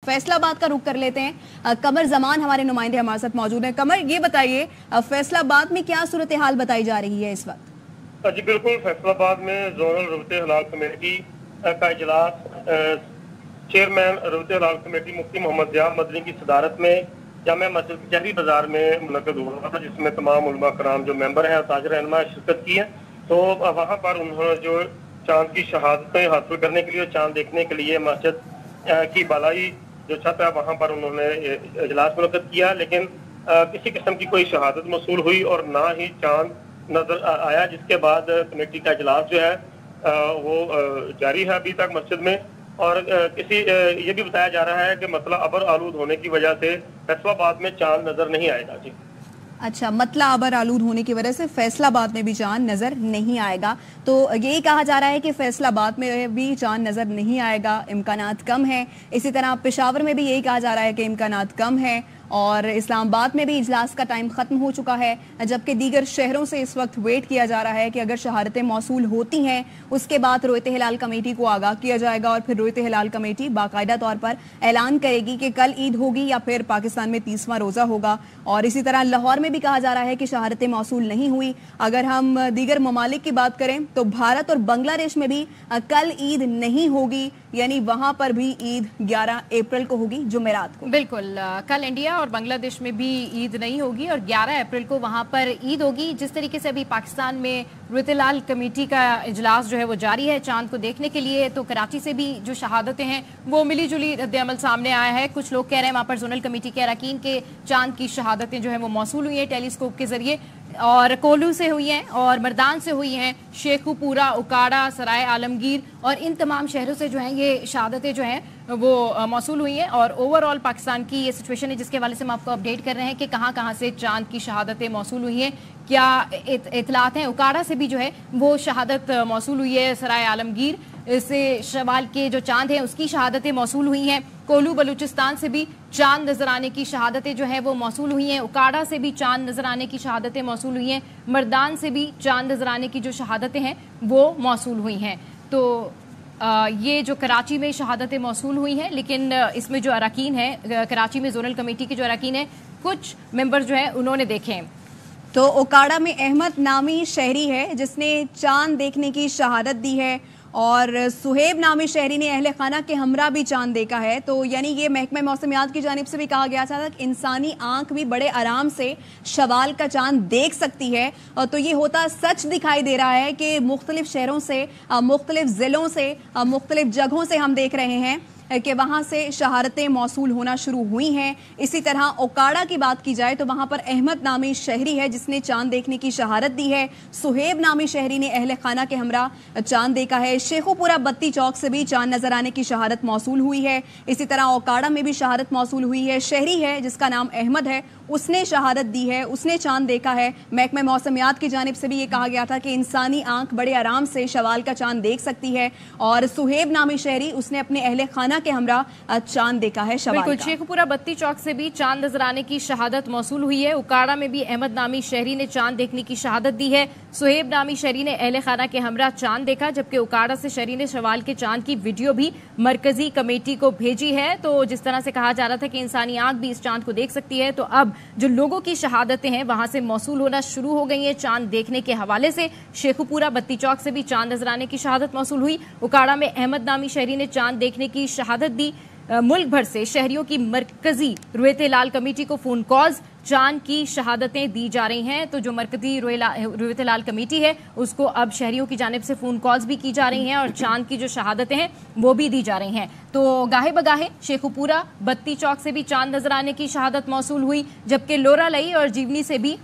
फैसला आबाद का रुख कर लेते हैं। कमर जमान हमारे नुमाइंदे हमारे साथ मौजूद हैं। कमर, ये बताइए फैसलाबाद में क्या सूरत हाल बताई जा रही है इस वक्त? जी बिल्कुल, फैसलाबाद में जोनल रबते हलाल कमेटी का इजलास चेयरमैन रबते हलाल कमेटी मुफ्ती मोहम्मद ज़िया मदनी की सदारत में जामिया मस्जिद जहरी बाजार में मुनक़द हुआ था, जिसमें तमाम उलमा कराम जो मेंबर हैं ताजर रहनुमा शिरकत की है। तो वहाँ पर उन्होंने जो चांद की शहादतें हासिल करने के लिए, चांद देखने के लिए मस्जिद की बालाई जो छत है वहाँ पर उन्होंने इजलास मुनक़द किया, लेकिन किसी किस्म की कोई शहादत मौसूल हुई और ना ही चांद नजर आया, जिसके बाद कमेटी का इजलास जो है वो जारी है अभी तक मस्जिद में। और ये भी बताया जा रहा है कि मतला अबर आलूद होने की वजह से फैसलाबाद में चांद नजर नहीं आएगा। जी अच्छा, मतला अबर आलूद होने की वजह से फैसलाबाद में भी चांद नजर नहीं आएगा। तो यही कहा जा रहा है कि फैसलाबाद में भी चांद नजर नहीं आएगा, इम्कानात कम है। इसी तरह पेशावर में भी यही कहा जा रहा है कि इम्कानात कम है, और इस्लामाबाद में भी इजलास का टाइम ख़त्म हो चुका है, जबकि दीगर शहरों से इस वक्त वेट किया जा रहा है कि अगर शहादतें मौसूल होती हैं उसके बाद रोयत हिलाल कमेटी को आगाह किया जाएगा और फिर रोयत हिलाल कमेटी बाकायदा तौर पर ऐलान करेगी कि कल ईद होगी या फिर पाकिस्तान में 30वां रोज़ा होगा। और इसी तरह लाहौर में भी कहा जा रहा है कि शहादतें मौसूल नहीं हुई। अगर हम दीगर ममालिक की बात करें तो भारत और बांग्लादेश में भी कल ईद नहीं होगी, यानी वहां पर भी ईद 11 अप्रैल को होगी, जुमेरात को। बिल्कुल, कल इंडिया और बांग्लादेश में भी ईद नहीं होगी और 11 अप्रैल को वहां पर ईद होगी। जिस तरीके से अभी पाकिस्तान में रोयत हिलाल कमेटी का इजलास जो है वो जारी है चांद को देखने के लिए, तो कराची से भी जो शहादतें हैं वो मिली जुली रद्द-ए-अमल सामने आया है। कुछ लोग कह रहे हैं वहां पर जोनल कमेटी के अरकान के चांद की शहादतें जो है वो मौसूल हुई हैं टेलीस्कोप के जरिए, और कोलू से हुई हैं और मर्दान से हुई हैं, शेखुपुरा, उकाड़ा, सराय आलमगीर और इन तमाम शहरों से जो हैं ये शहादतें जो हैं वो मौसूल हुई हैं। और ओवरऑल पाकिस्तान की ये सिचुएशन है जिसके हवाले से हम आपको अपडेट कर रहे हैं कि कहाँ कहाँ से चांद की शहादतें मौसूल हुई हैं, क्या इतलात हैं। उकाड़ा से भी जो है वो शहादत मौसूल हुई है, सराय आलमगीर से शवाल के जो चांद हैं उसकी शहादतें मौसूल हुई हैं, कोलू बलूचिस्तान से भी चांद नजर आने की शहादतें जो है वो मौसूल हुई हैं, उकाड़ा से भी चांद नजर आने की शहादतें मौसूल हुई हैं, मर्दान से भी चांद नजर आने की जो शहादतें हैं वो मौसूल हुई हैं। तो ये जो कराची में शहादतें मौसूल हुई हैं, लेकिन इसमें जो अरकान है कराची में जोनल कमेटी के जो अरकान है कुछ मेंबर जो है उन्होंने देखे हैं। तो उकाड़ा में अहमद नामी शहरी है जिसने चांद देखने की शहादत दी है, और सुहेब नामी शहरी ने अहले खाना के हमरा भी चांद देखा है। तो यानी ये महकमा मौसमियात की जानिब से भी कहा गया था कि इंसानी आंख भी बड़े आराम से शवाल का चांद देख सकती है। तो ये होता सच दिखाई दे रहा है कि मुख्तलिफ शहरों से, मुख्तलिफ ज़िलों से, मुख्तलिफ जगहों से हम देख रहे हैं कि वहाँ से शहादतें मौसूल होना शुरू हुई हैं। इसी तरह उकाड़ा की बात की जाए तो वहाँ पर अहमद नामी शहरी है जिसने चांद देखने की शहादत दी है, सुहेब नामी शहरी ने अहले खाना के हमरा चांद देखा है, शेखुपुरा बत्ती चौक से भी चांद नजर आने की शहादत मौसूल हुई है। इसी तरह उकाड़ा में भी शहादत मौसूल हुई है। शहरी है जिसका नाम अहमद है, उसने शहादत दी है, उसने चांद देखा है। महकमा मौसमियात की जानिब से भी ये कहा गया था कि इंसानी आंख बड़े आराम से शवाल का चांद देख सकती है, और सुहेब नामी शहरी उसने अपने अहले खाना के हमरा चांद देखा है शवाल का। शेखपुरा बत्ती चौक से भी चांद नजर आने की शहादत मौसूल हुई है। उकाड़ा में भी अहमद नामी शहरी ने चांद देखने की शहादत दी है। सुहेब नामी शहरी ने अहले खाना के हमरा चांद देखा, जबकि उकाड़ा से शहरी ने शवाल के चांद की वीडियो भी मरकजी कमेटी को भेजी है। तो जिस तरह से कहा जा रहा था कि इंसानी आंख भी इस चांद को देख सकती है, तो अब जो लोगों की शहादतें हैं वहां से मौसूल होना शुरू हो गई हैं चांद देखने के हवाले से। शेखुपुरा बत्ती चौक से भी चांद नजर आने की शहादत मौसूल हुई। उकाड़ा में अहमद नामी शहरी ने चांद देखने की शहादत दी। मुल्क भर से शहरियों की मरकजी रोयत हिलाल कमेटी को फोन कॉल्स चांद की शहादतें दी जा रही हैं। तो जो मरकजी रोयत हिलाल कमेटी है उसको अब शहरियों की जानिब से फोन कॉल्स भी की जा रही हैं और चांद की जो शहादतें हैं वो भी दी जा रही हैं। तो गाहे बगाहे शेखुपुरा बत्ती चौक से भी चांद नजर आने की शहादत मौसूल हुई, जबकि लोरा लई और जीवनी से भी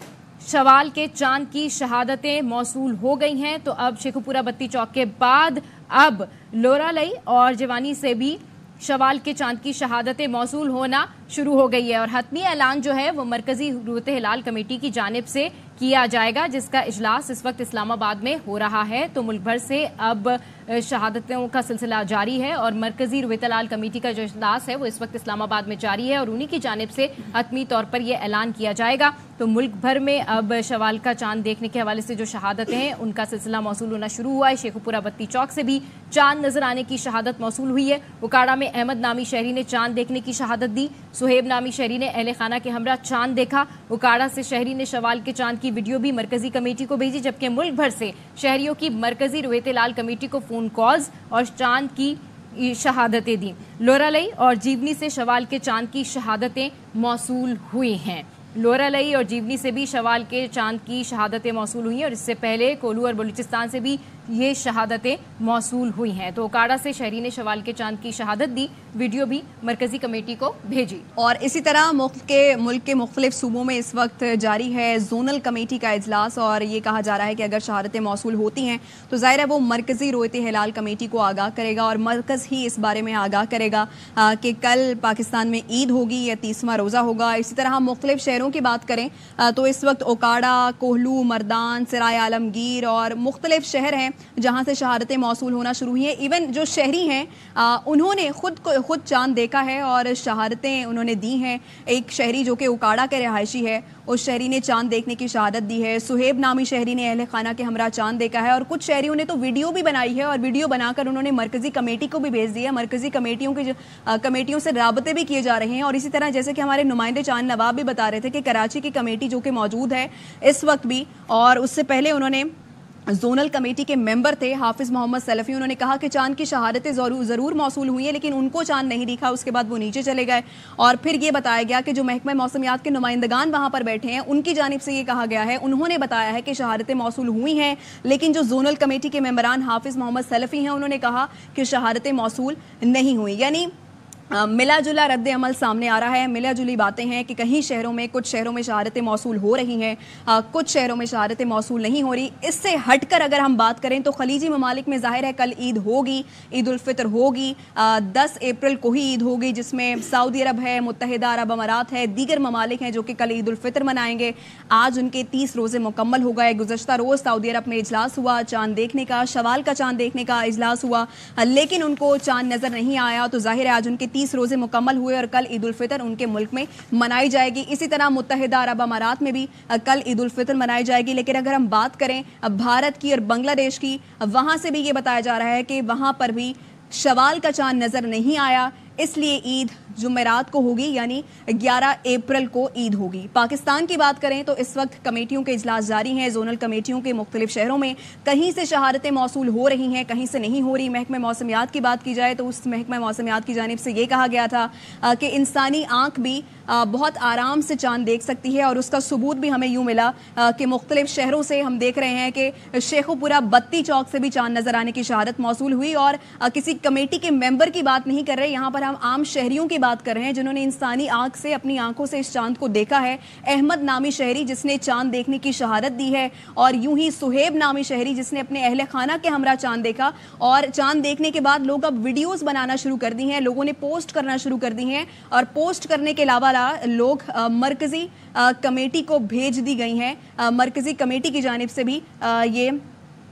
शवाल के चांद की शहादतें मौसूल हो गई हैं। तो अब शेखुपुरा बत्ती चौक के बाद अब लोरा लई और जवानी से भी शवाल के चांद की शहादतें मौसूल होना शुरू हो गई है और हतमी ऐलान जो है वो मरकजी रूयत हिलाल कमेटी की जानिब से किया जाएगा, जिसका इजलास इस वक्त इस्लामाबाद में हो रहा है। तो मुल्क भर से अब शहादतों का सिलसिला जारी है और मरकजी रूयत हिलाल कमेटी का जो इजलास है वो इस वक्त इस्लामाबाद में जारी है और उन्हीं की जानिब से हतमी तौर पर यह ऐलान किया जाएगा। तो मुल्क भर में अब शवाल का चांद देखने के हवाले से जो शहादतें हैं उनका सिलसिला मौसूल होना शुरू हुआ है। शेखुपुरा बत्ती चौक से भी चांद नजर आने की शहादत मौसूल हुई है। उकाड़ा में अहमद नामी शहरी ने चांद देखने की शहादत दी। सुहेब नामी शहरी ने अहले खाना के हमरा चांद देखा। उकाड़ा से शहरी ने शवाल के चांद की वीडियो भी मरकजी कमेटी को भेजी, जबकि मुल्क भर से शहरियों की मरकजी रूयत हिलाल कमेटी को फोन कॉल्स और चांद की शहादतें दी। लोरालई और जीवनी से शवाल के चांद की शहादतें मौसूल हुई हैं। लोरालई और जीवनी से भी शवाल के चांद की शहादतें मौसूल हुई हैं और इससे पहले कोलू और बलूचिस्तान से भी ये शहादतें मौसूल हुई हैं। तो उकाड़ा से शहरी ने शवाल के चांद की शहादत दी, वीडियो भी मरकजी कमेटी को भेजी। और इसी तरह मुल्क के मुख्तलिफ सूबों में इस वक्त जारी है जोनल कमेटी का इजलास और ये कहा जा रहा है कि अगर शहादतें मौसूल होती हैं तो ज़ाहिर है वो मरकजी रूयत हिलाल कमेटी को आगाह करेगा और मरकज़ ही इस बारे में आगाह करेगा कि कल पाकिस्तान में ईद होगी या 30वां रोज़ा होगा। इसी तरह हम मुख्तलिफ शहरों की बात करें तो इस वक्त ओकाड़ा, कोहलू, मर्दान, सराय आलमगीर और मुख्तलिफ शहर हैं जहां से शहादतें मौसूल होना शुरू हुई हैं। इवन जो शहरी हैं उन्होंने खुद चांद देखा है और शहादतें उन्होंने दी हैं। एक शहरी जो कि उकाड़ा के रिहायशी है, उस शहरी ने चांद देखने की शहादत दी है। सुहेब नामी शहरी ने अहले खाना के हमरा चांद देखा है और कुछ शहरियों ने तो वीडियो भी बनाई है और वीडियो बनाकर उन्होंने मरकजी कमेटी को भी भेज दिया। मरकजी कमेटियों से राबते भी किए जा रहे हैं। और इसी तरह जैसे कि हमारे नुमाइंदे चांद नवाब भी बता रहे थे कि कराची की कमेटी जो कि मौजूद है इस वक्त भी, और उससे पहले उन्होंने जोनल कमेटी के मेंबर थे हाफिज मोहम्मद सलफी, उन्होंने कहा कि चांद की शहादतें ज़रूर मौसूल हुई हैं लेकिन उनको चांद नहीं दिखा। उसके बाद वो नीचे चले गए और फिर ये बताया गया कि जो महकमा मौसमियात के नुमाइंदगान वहाँ पर बैठे हैं उनकी जानिब से ये कहा गया है, उन्होंने बताया है कि शहादतें मौसूल हुई हैं, लेकिन जो जोनल कमेटी के मेंबरान हाफिज मोहम्मद सलफी हैं उन्होंने कहा कि शहादतें मौसूल नहीं हुई। यानी मिला जुला रद्द अमल सामने आ रहा है। मिला जुली बातें हैं कि कहीं शहरों में, कुछ शहरों में शहादतें मौसूल हो रही हैं, कुछ शहरों में शहादतें मौसूल नहीं हो रही। इससे हटकर अगर हम बात करें तो खलीजी ममालिक में जाहिर है कल ईद होगी, ईद उल फितर होगी। 10 अप्रैल को ही ईद होगी जिसमें सऊदी अरब है, मुत्तहिदा अरब अमारात है, दीगर ममालिक हैं जो कि कल ईद उल फितर मनाएंगे। आज उनके 30 रोज़े मुकम्मल हो गए। गुज़श्ता रोज़ सऊदी अरब में इजलास हुआ चांद देखने का, शवाल का चांद देखने का इजलास हुआ, लेकिन उनको चांद नज़र नहीं आया। तो जाहिर है आज उनके 30 रोज़े मुकम्मल हुए और कल ईद उल फितर उनके मुल्क में मनाई जाएगी। इसी तरह मुत्तहिदा अरब अमारात में भी कल ईद उल फितर मनाई जाएगी। लेकिन अगर हम बात करें भारत की और बांग्लादेश की, वहां से भी ये बताया जा रहा है कि वहां पर भी शवाल का चांद नजर नहीं आया, इसलिए ईद जुमेरात को होगी, यानी 11 अप्रैल को ईद होगी। पाकिस्तान की बात करें तो इस वक्त कमेटियों के इजलास जारी हैं जोनल कमेटियों के मुख्तलिफ शहरों में। कहीं से शहादतें मौसूल हो रही हैं, कहीं से नहीं हो रही। महकमे मौसमियात की बात की जाए तो उस महकमे मौसमियात की जानिब से ये कहा गया था कि इंसानी आंख भी बहुत आराम से चांद देख सकती है और उसका सबूत भी हमें यूँ मिला कि मुख्तलिफ शहरों से हम देख रहे हैं कि शेखुपुरा बत्ती चौक से भी चांद नजर आने की शहादत मौसूल हुई। और किसी कमेटी के मेंबर की बात नहीं कर रहे, यहाँ पर हम आम शहरियों की बात कर रहे हैं जिन्होंने इंसानी आंख से, अपनी आंखों से इस चांद को देखा है। अहमद नामी शहरी जिसने चांद देखने की शहादत दी है और यूं ही सुहेब नामी शहरी जिसने अपने अहले खाना के हमरा चांद देखा। और चांद देखने के बाद लोग अब वीडियोस बनाना शुरू कर दी हैं, लोगों ने पोस्ट करना शुरू कर दी हैं और पोस्ट करने के अलावा लोग मरकजी कमेटी को भेज दी गई हैं। मरकजी कमेटी की जानिब से भी ये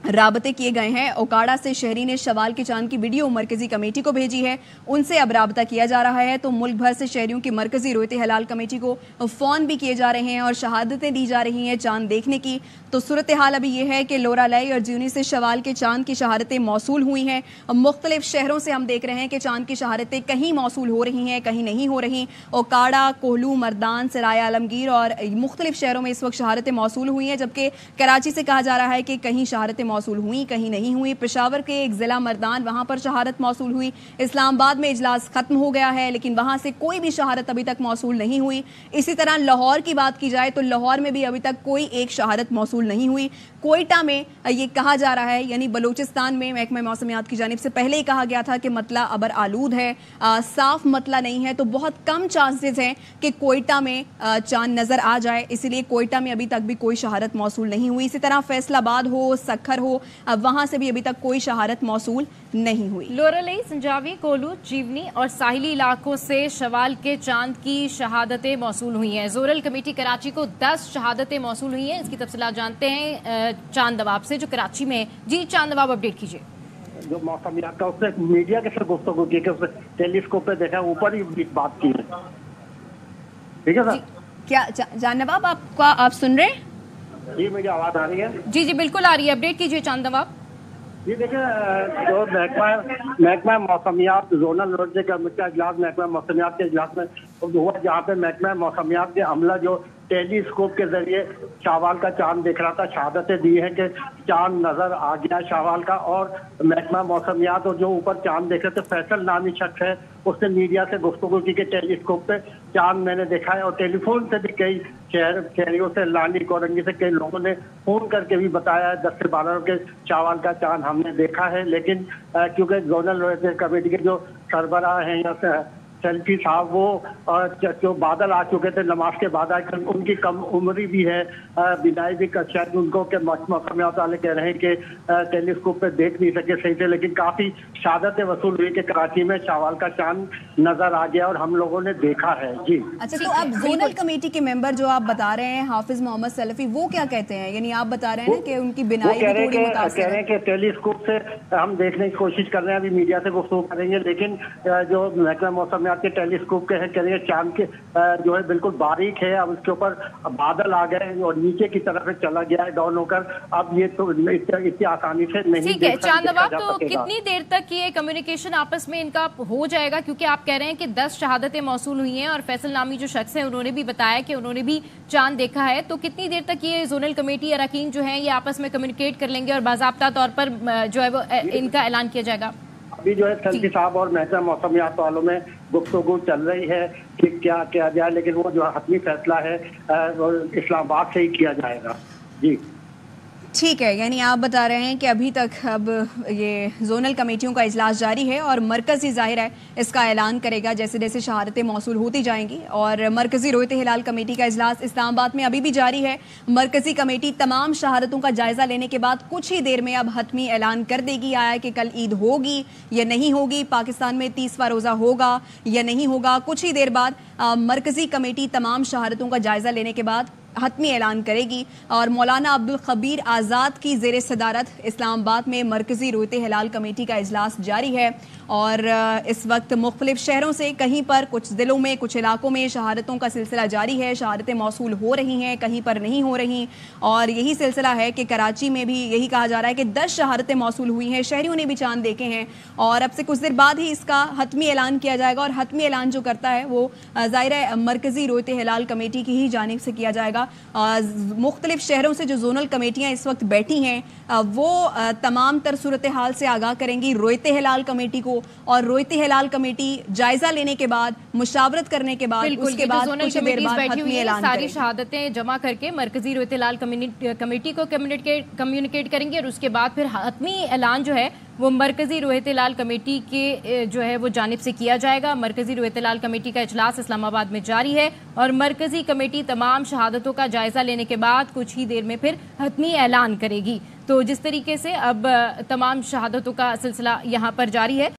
राबते किए गए हैं। ओकाड़ा से शहरी ने शवाल के चांद की वीडियो मरकजी कमेटी को भेजी है, उनसे अब राबता किया जा रहा है। तो मुल्क भर से शहरियों की मरकजी रूयत हिलाल कमेटी को फ़ोन भी किए जा रहे हैं और शहादतें दी जा रही हैं चांद देखने की। तो सूरत हाल अभी ये है कि लोरालई और जीवनी से शवाल के चांद की शहादतें मौसूल हुई हैं। मुख्तलिफ शहरों से हम देख रहे हैं कि चांद की शहादतें कहीं मौसूल हो रही हैं, कहीं नहीं हो रही। ओकाड़ा, कोहलू, मर्दान, सराय आलमगीर और मुख्तलिफ शहरों में इस वक्त शहादतें मौसूल हुई हैं, जबकि कराची से कहा जा रहा है कि कहीं शहादतें मौसूल हुई, कहीं नहीं हुई। पेशावर के एक जिला मर्दान, वहां पर शहादत मौसूल हुई। इस्लामाबाद में इजलास खत्म हो गया है लेकिन वहां से कोई भी शहादत अभी तक मौसूल नहीं हुई। इसी तरह लाहौर की बात की जाए तो लाहौर में भी अभी तक कोई एक शहादत मौसूल नहीं हुई। कोयटा में ये कहा जा रहा है, यानी बलूचिस्तान में महकमा मौसमियात की जानिब से पहले ही कहा गया था कि मतला अबर आलूद है, साफ मतला नहीं है, तो बहुत कम चांसेस हैं कि कोयटा में चांद नजर आ जाए, इसीलिए कोयटा में अभी तक भी कोई शहादत मौसूल नहीं हुई। इसी तरह फैसलाबाद हो, सक्खर हो, वहाँ से भी अभी तक कोई शहादत मौसूल नहीं हुई। लोरलई, संजावी, कोलू, जीवनी और साहिली इलाकों से शवाल के चांद की शहादतें मौसूल हुई हैं। जोनल कमेटी कराची को 10 शहादतें मौसूल हुई हैं। इसकी तफसीलात जानते हैं चांद नवाब से जो कराची में। जी चांद नवाब, अपडेट कीजिए। जो मौसमियात का उसने मीडिया के साथ गुफ्तगू की, उसने टेलीस्कोप पे देखा, ऊपर ही बात की है। ठीक है सर? क्या चांद नवाब आप सुन रहे हैं? जी, मेरी आवाज आ रही है? जी जी बिल्कुल आ रही है, अपडेट कीजिए चांद नवाब। ये देखिए, जो महकमा मौसमियात जोनल रोड का इजलास महकमा मौसमियात के इजलास में हुआ, जहाँ पे महकमा मौसमियात के अमला जो टेलीस्कोप के जरिए शावाल का चांद देख रहा था, शहादतें दी है कि चांद नजर आ गया शावाल का। और महकमा मौसमियात और जो ऊपर चांद देख रहे थे, फैसल नामी शख्स है, उसने मीडिया से गुफ्तगू की कि टेलीस्कोप पे चांद मैंने देखा है। और टेलीफोन से भी कई शहरियों से, लानी कोरंगी से कई लोगों ने फोन करके भी बताया है 10 से 12 के शावाल का चांद हमने देखा है। लेकिन क्योंकि जोनल कमेटी के जो सरबराह हैं यहाँ से सेल्फी साहब, वो जो बादल आ चुके थे नमाज के बाद, उनकी कम उम्री भी है, बिनाई भी शायद उनको के मौसमियात वाले कह रहे हैं कि टेलीस्कोप पे देख नहीं सके सही से। लेकिन काफी शहादतें वसूल हुई कि कराची में शावाल का चांद नजर आ गया और हम लोगों ने देखा है। जी अच्छा, तो अब जोनल कमेटी के मेंबर जो आप बता रहे हैं हाफिज मोहम्मद सलफी, वो क्या कहते हैं? यानी आप बता रहे हैं ना कि उनकी बिनाई भी थोड़ी मुतासिर है। कह रहे हैं कि टेलीस्कोप से हम देखने की कोशिश कर रहे हैं, अभी मीडिया से गुफ्तगू करेंगे। लेकिन जो महकमा मौसम के टेलीस्कोप के है, कह रहे हैं चांद के जो है बिल्कुल बारीक है, अब उसके ऊपर बादल आ गए और नीचे की तरफ चला गया है डाउन होकर। अब ये तो इतनी आसानी से नहीं। ठीक है चांद नवाब, तो कितनी देर तक ये कम्युनिकेशन आपस में इनका हो जाएगा? क्योंकि आप कह रहे हैं कि 10 शहादतें मौसूल हुई हैं और फैसल नामी जो शख्स है उन्होंने भी बताया कि उन्होंने भी चांद देखा है। तो कितनी देर तक ये जोनल कमेटी अरकान जो है ये आपस में कम्युनिकेट कर लेंगे और बाज़ाब्ता तौर पर जो है वो इनका ऐलान किया जाएगा? अभी जो है सल्फी साहब और महकमा मौसमियात वालों में गुफ्तगू चल रही है कि क्या किया जाए, लेकिन वो जो हतमी फैसला है वो इस्लामाबाद से ही किया जाएगा। जी ठीक है, यानी आप बता रहे हैं कि अभी तक अब ये जोनल कमेटियों का इजलास जारी है और मरकज़ी ज़ाहिर है इसका ऐलान करेगा जैसे जैसे शहादतें मौसूल होती जाएंगी। और मरकज़ी रोयत हिलाल कमेटी का इजलास इस्लामाबाद में अभी भी जारी है। मरकज़ी कमेटी तमाम शहादतों का जायज़ा लेने के बाद कुछ ही देर में अब हतमी ऐलान कर देगी आया कि कल ईद होगी या नहीं होगी, पाकिस्तान में 30वां रोज़ा होगा या नहीं होगा। कुछ ही देर बाद मरकज़ी कमेटी तमाम शहादतों का जायज़ा लेने के बाद हतमी ऐलान करेगी। और मौलाना अब्दुल खबीर आज़ाद की ज़ेर सदारत इस्लामाबाद में मरकज़ी रोयत हिलाल कमेटी का इजलास जारी है। और इस वक्त मुख्तलिफ शहरों से कहीं पर, कुछ ज़िलों में, कुछ इलाकों में शहादतों का सिलसिला जारी है। शहादतें मौसूल हो रही हैं, कहीं पर नहीं हो रही। और यही सिलसिला है कि कराची में भी यही कहा जा रहा है कि 10 शहादतें मौसूल हुई हैं, शहरियों ने भी चांद देखे हैं। और अब से कुछ देर बाद ही इसका हतमी ऐलान किया जाएगा। और हतमी ऐलान जो करता है वो ज़ाहिर है मरकज़ी रोयत हिलाल कमेटी की ही जानिब से किया जाएगा। मुख्तलिफ शहरों से जो जोनल कमेटियाँ इस वक्त बैठी हैं वो तमाम तर सूरत हाल से आगाह करेंगी रोयत हिलाल कमेटी को। और रोयत हिलाल कमेटी जायजा लेने के बाद, मुशावरत करने के बाद, उसके बाद कुछ देर बाद हतमी ऐलान सारी शहादतें जमा करके मरकज़ी रोयत हिलाल कमेटी को कम्युनिकेट करेंगे और उसके बाद फिर हतमी ऐलान जो है वो मरकज़ी रोयत हिलाल कमेटी के जो है वो जानिब से किया जाएगा। मरकज़ी रोयत हिलाल कमेटी का इजलास इस्लामाबाद में जारी है और मरकज़ी कमेटी तमाम शहादतों का जायजा लेने के बाद कुछ ही देर में फिर हतमी ऐलान करेगी। तो जिस तरीके से अब तमाम शहादतों का सिलसिला यहाँ पर जारी है।